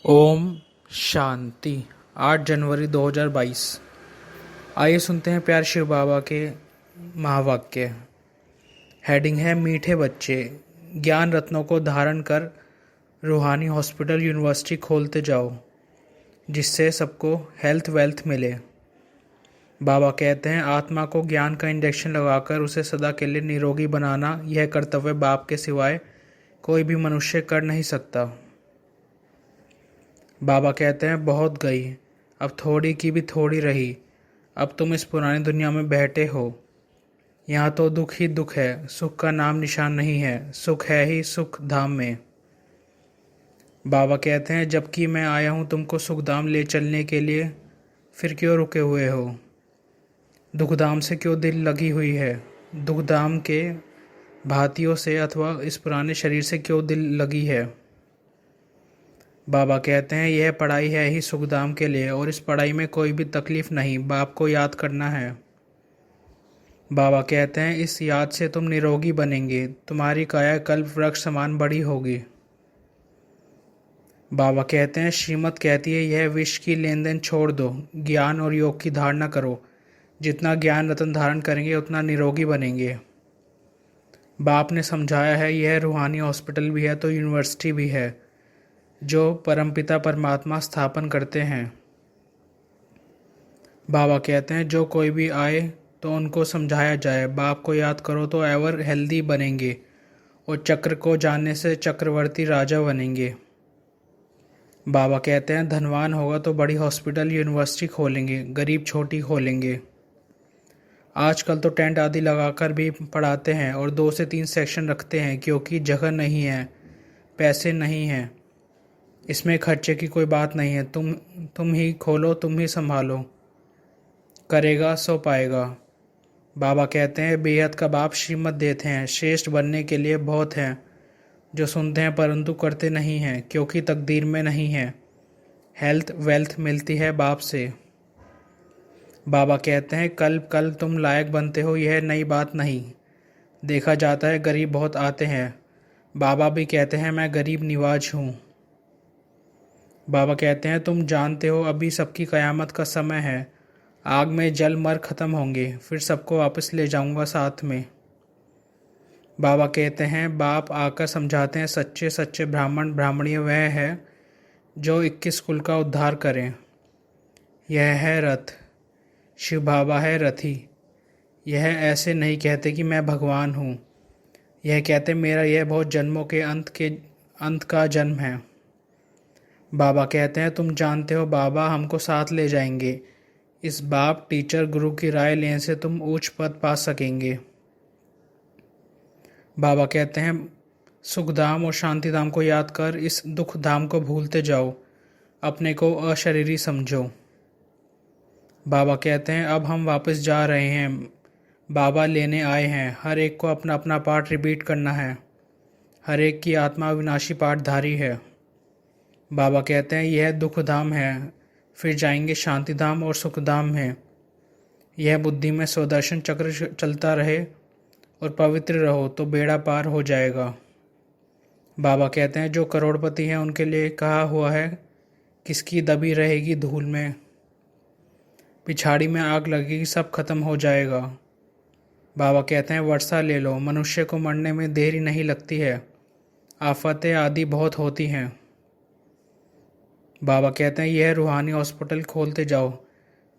ओम शांति। 8 जनवरी 2022। आइए सुनते हैं प्यार शिव बाबा के महावाक्य। हेडिंग है मीठे बच्चे, ज्ञान रत्नों को धारण कर रूहानी हॉस्पिटल यूनिवर्सिटी खोलते जाओ, जिससे सबको हेल्थ वेल्थ मिले। बाबा कहते हैं आत्मा को ज्ञान का इंजेक्शन लगाकर उसे सदा के लिए निरोगी बनाना, यह कर्तव्य बाप के सिवाय कोई भी मनुष्य कर नहीं सकता। बाबा कहते हैं बहुत गई, अब थोड़ी की भी थोड़ी रही। अब तुम इस पुरानी दुनिया में बैठे हो। यहाँ तो दुख ही दुख है, सुख का नाम निशान नहीं है। सुख है ही सुख धाम में। बाबा कहते हैं जबकि मैं आया हूँ तुमको सुखधाम ले चलने के लिए, फिर क्यों रुके हुए हो? दुखधाम से क्यों दिल लगी हुई है? दुखधाम के भांतियों से अथवा इस पुराने शरीर से क्यों दिल लगी है? बाबा कहते हैं यह पढ़ाई है ही सुखधाम के लिए, और इस पढ़ाई में कोई भी तकलीफ नहीं। बाप को याद करना है। बाबा कहते हैं इस याद से तुम निरोगी बनेंगे, तुम्हारी काया कल्प वृक्ष समान बड़ी होगी। बाबा कहते हैं श्रीमत कहती है यह विष की लेन देन छोड़ दो, ज्ञान और योग की धारणा करो। जितना ज्ञान रत्न धारण करेंगे उतना निरोगी बनेंगे। बाप ने समझाया है यह रूहानी हॉस्पिटल भी है तो यूनिवर्सिटी भी है, जो परमपिता परमात्मा स्थापन करते हैं। बाबा कहते हैं जो कोई भी आए तो उनको समझाया जाए, बाप को याद करो तो एवर हेल्दी बनेंगे, और चक्र को जानने से चक्रवर्ती राजा बनेंगे। बाबा कहते हैं धनवान होगा तो बड़ी हॉस्पिटल यूनिवर्सिटी खोलेंगे, गरीब छोटी खोलेंगे। आजकल तो टेंट आदि लगाकर भी पढ़ाते हैं और 2 से 3 सेक्शन रखते हैं, क्योंकि जगह नहीं है, पैसे नहीं हैं। इसमें खर्चे की कोई बात नहीं है। तुम ही खोलो, तुम ही संभालो, करेगा सो पाएगा। बाबा कहते हैं बेहद का बाप श्रीमत देते हैं, श्रेष्ठ बनने के लिए बहुत हैं जो सुनते हैं परंतु करते नहीं हैं, क्योंकि तकदीर में नहीं है। हेल्थ वेल्थ मिलती है बाप से। बाबा कहते हैं कल तुम लायक बनते हो, यह नई बात नहीं। देखा जाता है गरीब बहुत आते हैं। बाबा भी कहते हैं मैं गरीब निवाज हूँ। बाबा कहते हैं तुम जानते हो अभी सबकी कयामत का समय है। आग में जल मर खत्म होंगे, फिर सबको वापस ले जाऊंगा साथ में। बाबा कहते हैं बाप आकर समझाते हैं सच्चे सच्चे ब्राह्मण ब्राह्मणी वह है जो 21 कुल का उद्धार करें। यह है रथ, शिव बाबा है रथी। यह ऐसे नहीं कहते कि मैं भगवान हूँ, यह कहते मेरा यह बहुत जन्मों के अंत का जन्म है। बाबा कहते हैं तुम जानते हो बाबा हमको साथ ले जाएंगे। इस बाप टीचर गुरु की राय लेने से तुम उच्च पद पा सकेंगे। बाबा कहते हैं सुखधाम और शांतिधाम को याद कर इस दुख धाम को भूलते जाओ, अपने को अशरीरी समझो। बाबा कहते हैं अब हम वापस जा रहे हैं, बाबा लेने आए हैं। हर एक को अपना अपना पाठ रिपीट करना है। हर एक की आत्मा विनाशी पाठधारी है। बाबा कहते हैं यह दुख धाम है, फिर जाएंगे शांति धाम और सुख धाम है। यह बुद्धि में स्वदर्शन चक्र चलता रहे और पवित्र रहो तो बेड़ा पार हो जाएगा। बाबा कहते हैं जो करोड़पति हैं उनके लिए कहा हुआ है किसकी दबी रहेगी धूल में, पिछाड़ी में आग लगेगी सब खत्म हो जाएगा। बाबा कहते हैं वर्षा ले लो, मनुष्य को मरने में देरी नहीं लगती है, आफतें आदि बहुत होती हैं। बाबा कहते हैं यह रूहानी हॉस्पिटल खोलते जाओ,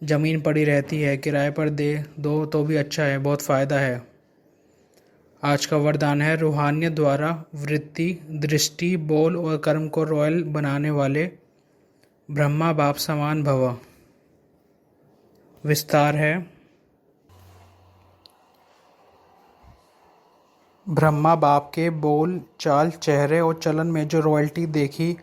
ज़मीन पड़ी रहती है, किराए पर दे दो तो भी अच्छा है, बहुत फ़ायदा है। आज का वरदान है रूहानियत द्वारा वृत्ति दृष्टि बोल और कर्म को रॉयल बनाने वाले ब्रह्मा बाप समान भव। विस्तार है ब्रह्मा बाप के बोल चाल चेहरे और चलन में जो रॉयल्टी देखी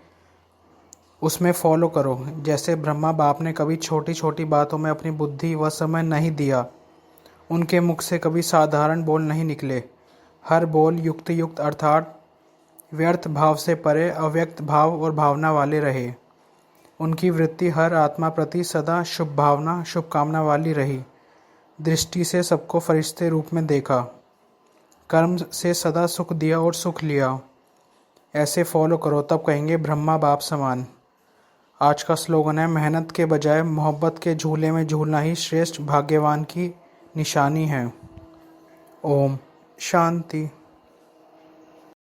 उसमें फॉलो करो। जैसे ब्रह्मा बाप ने कभी छोटी छोटी बातों में अपनी बुद्धि व समय नहीं दिया, उनके मुख से कभी साधारण बोल नहीं निकले। हर बोल युक्त युक्त अर्थात व्यर्थ भाव से परे अव्यक्त भाव और भावना वाले रहे। उनकी वृत्ति हर आत्मा प्रति सदा शुभ भावना शुभकामना वाली रही। दृष्टि से सबको फरिश्ते रूप में देखा। कर्म से सदा सुख दिया और सुख लिया। ऐसे फॉलो करो तब कहेंगे ब्रह्मा बाप समान। आज का स्लोगन है, मेहनत के बजाय मोहब्बत के झूले में झूलना ही श्रेष्ठ भाग्यवान की निशानी है। ओम शांति।